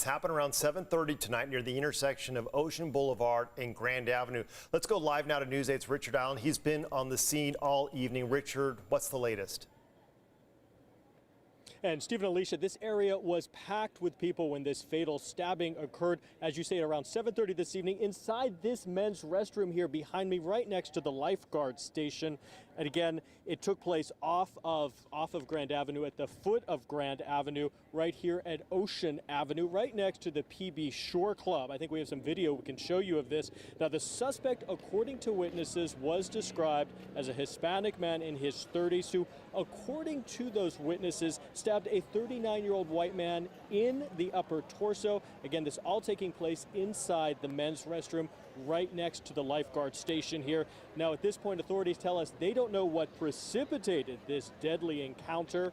It's happened around 7:30 tonight near the intersection of Ocean Boulevard and Grand Avenue. Let's go live now to News 8's Richard Allen. He's been on the scene all evening. Richard, what's the latest? And Stephen, Alicia, this area was packed with people when this fatal stabbing occurred, as you say, at around 7:30 this evening inside this men's restroom here behind me, right next to the lifeguard station. And again, it took place off of Grand Avenue, at the foot of Grand Avenue, right here at Ocean Avenue, right next to the PB Shore Club. I think we have some video we can show you of this. Now, the suspect, according to witnesses, was described as a Hispanic man in his 30s who, according to those witnesses, stabbed a 39-year-old white man in the upper torso. Again, this all taking place inside the men's restroom right next to the lifeguard station here. Now, at this point, authorities tell us they don't know what precipitated this deadly encounter.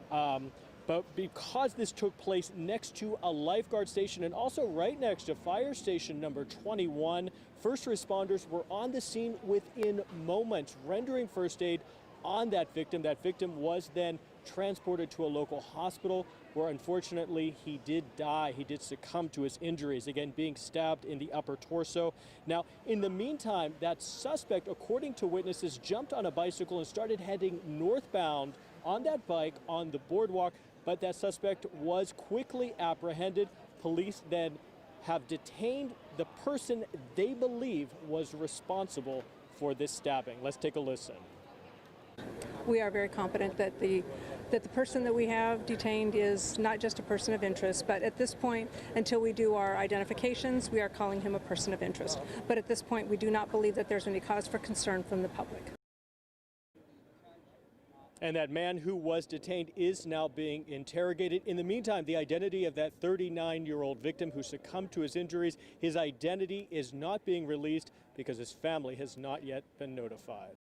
But because this took place next to a lifeguard station and also right next to fire station number 21, first responders were on the scene within moments, rendering first aid on that victim. That victim was then transported to a local hospital where unfortunately he did die. He did succumb to his injuries, again being stabbed in the upper torso. Now, in the meantime, that suspect, according to witnesses, jumped on a bicycle and started heading northbound on that bike on the boardwalk, but that suspect was quickly apprehended. Police then have detained the person they believe was responsible for this stabbing. Let's take a listen. We are very confident that the person that we have detained is not just a person of interest, but at this point, until we do our identifications, we are calling him a person of interest. But at this point, we do not believe that there's any cause for concern from the public. And that man who was detained is now being interrogated. In the meantime, the identity of that 39-year-old victim who succumbed to his injuries, his identity is not being released because his family has not yet been notified.